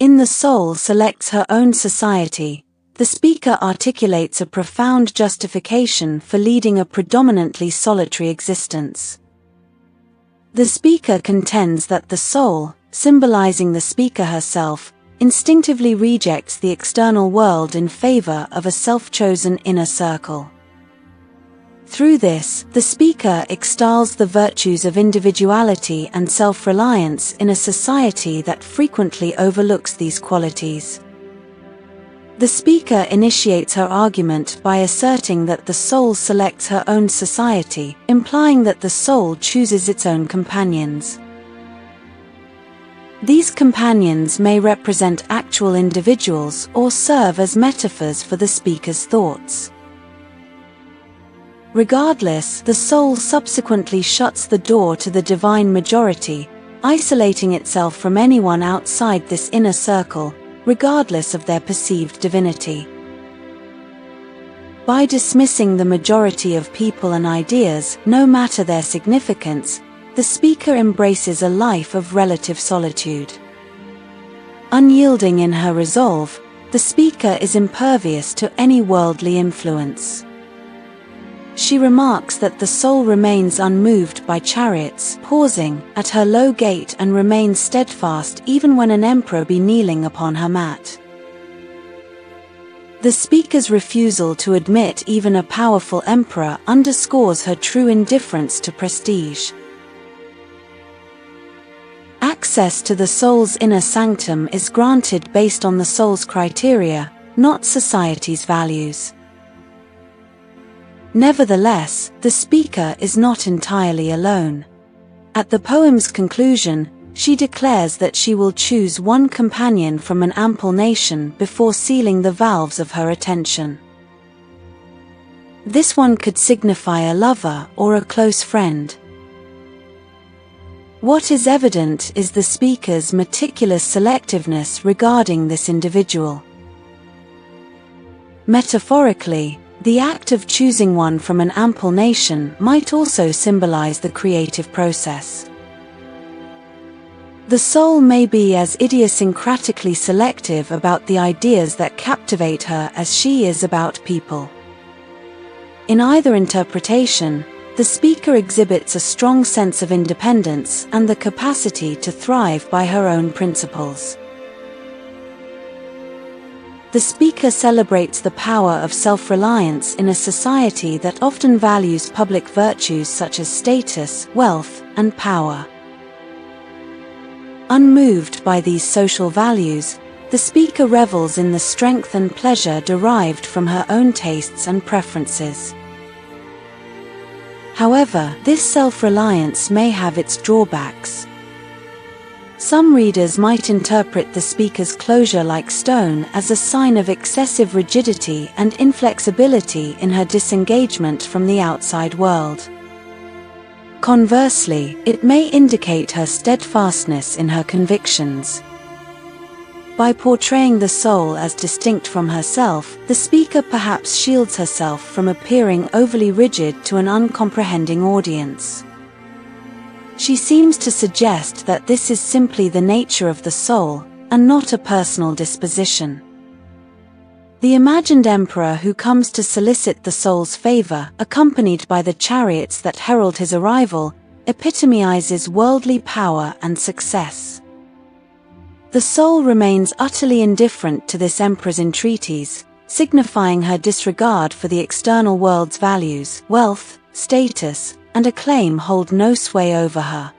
In The Soul Selects Her Own Society, the speaker articulates a profound justification for leading a predominantly solitary existence. The speaker contends that the soul, symbolizing the speaker herself, instinctively rejects the external world in favor of a self-chosen inner circle. Through this, the speaker extols the virtues of individuality and self-reliance in a society that frequently overlooks these qualities. The speaker initiates her argument by asserting that the soul selects her own society, implying that the soul chooses its own companions. These companions may represent actual individuals or serve as metaphors for the speaker's thoughts. Regardless, the soul subsequently shuts the door to the divine majority, isolating itself from anyone outside this inner circle, regardless of their perceived divinity. By dismissing the majority of people and ideas, no matter their significance, the speaker embraces a life of relative solitude. Unyielding in her resolve, the speaker is impervious to any worldly influence. She remarks that the soul remains unmoved by chariots, pausing at her low gate and remains steadfast even when an emperor be kneeling upon her mat. The speaker's refusal to admit even a powerful emperor underscores her true indifference to prestige. Access to the soul's inner sanctum is granted based on the soul's criteria, not society's values. Nevertheless, the speaker is not entirely alone. At the poem's conclusion, she declares that she will choose one companion from an ample nation before sealing the valves of her attention. This one could signify a lover or a close friend. What is evident is the speaker's meticulous selectiveness regarding this individual. Metaphorically, the act of choosing one from an ample nation might also symbolize the creative process. The soul may be as idiosyncratically selective about the ideas that captivate her as she is about people. In either interpretation, the speaker exhibits a strong sense of independence and the capacity to thrive by her own principles. The speaker celebrates the power of self-reliance in a society that often values public virtues such as status, wealth, and power. Unmoved by these social values, the speaker revels in the strength and pleasure derived from her own tastes and preferences. However, this self-reliance may have its drawbacks. Some readers might interpret the speaker's closure like stone as a sign of excessive rigidity and inflexibility in her disengagement from the outside world. Conversely, it may indicate her steadfastness in her convictions. By portraying the soul as distinct from herself, the speaker perhaps shields herself from appearing overly rigid to an uncomprehending audience. She seems to suggest that this is simply the nature of the soul, and not a personal disposition. The imagined emperor who comes to solicit the soul's favor, accompanied by the chariots that herald his arrival, epitomizes worldly power and success. The soul remains utterly indifferent to this emperor's entreaties, signifying her disregard for the external world's values. Wealth, status, and acclaim hold no sway over her.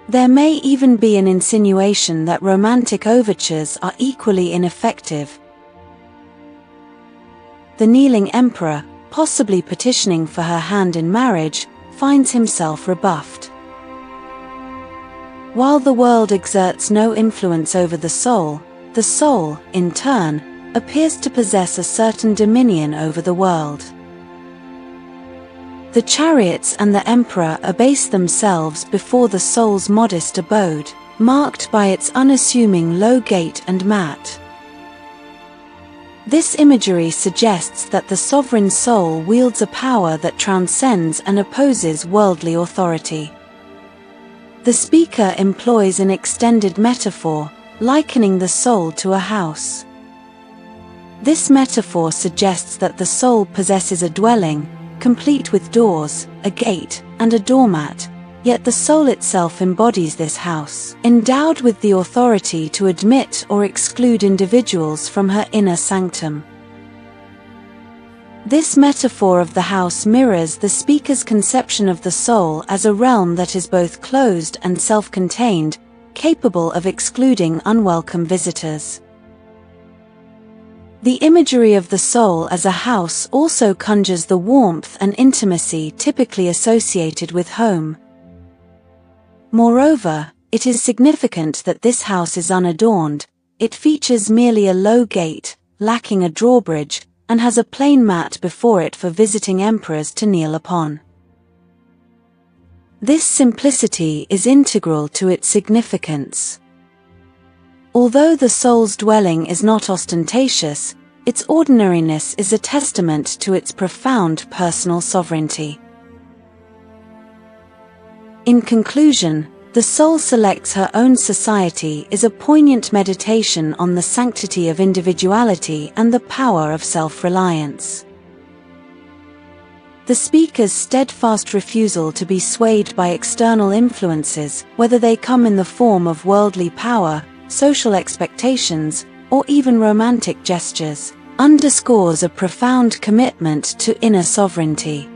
There may even be an insinuation that romantic overtures are equally ineffective. The kneeling emperor, possibly petitioning for her hand in marriage, finds himself rebuffed. While the world exerts no influence over the soul, in turn, appears to possess a certain dominion over the world. The chariots and the emperor abase themselves before the soul's modest abode, marked by its unassuming low gate and mat. This imagery suggests that the sovereign soul wields a power that transcends and opposes worldly authority. The speaker employs an extended metaphor, likening the soul to a house. This metaphor suggests that the soul possesses a dwelling, complete with doors, a gate, and a doormat, yet the soul itself embodies this house, endowed with the authority to admit or exclude individuals from her inner sanctum. This metaphor of the house mirrors the speaker's conception of the soul as a realm that is both closed and self-contained, capable of excluding unwelcome visitors. The imagery of the soul as a house also conjures the warmth and intimacy typically associated with home. Moreover, it is significant that this house is unadorned. It features merely a low gate, lacking a drawbridge, and has a plain mat before it for visiting emperors to kneel upon. This simplicity is integral to its significance. Although the soul's dwelling is not ostentatious, its ordinariness is a testament to its profound personal sovereignty. In conclusion, The Soul Selects Her Own Society is a poignant meditation on the sanctity of individuality and the power of self-reliance. The speaker's steadfast refusal to be swayed by external influences, whether they come in the form of worldly power, social expectations, or even romantic gestures, underscores a profound commitment to inner sovereignty.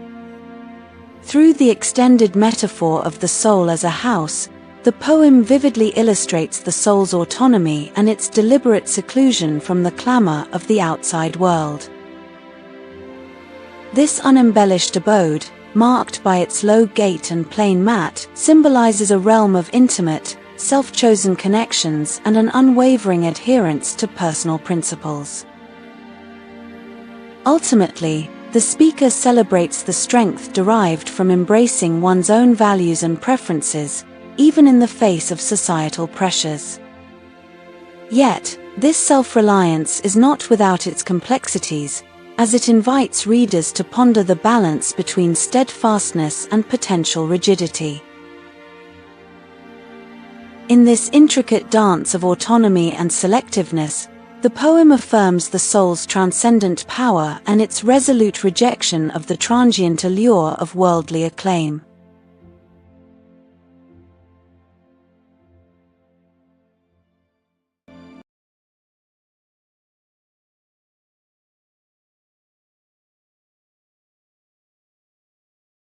Through the extended metaphor of the soul as a house, the poem vividly illustrates the soul's autonomy and its deliberate seclusion from the clamor of the outside world. This unembellished abode, marked by its low gate and plain mat, symbolizes a realm of intimate, self-chosen connections and an unwavering adherence to personal principles. Ultimately, the speaker celebrates the strength derived from embracing one's own values and preferences, even in the face of societal pressures. Yet, this self-reliance is not without its complexities, as it invites readers to ponder the balance between steadfastness and potential rigidity. In this intricate dance of autonomy and selectiveness, the poem affirms the soul's transcendent power and its resolute rejection of the transient allure of worldly acclaim.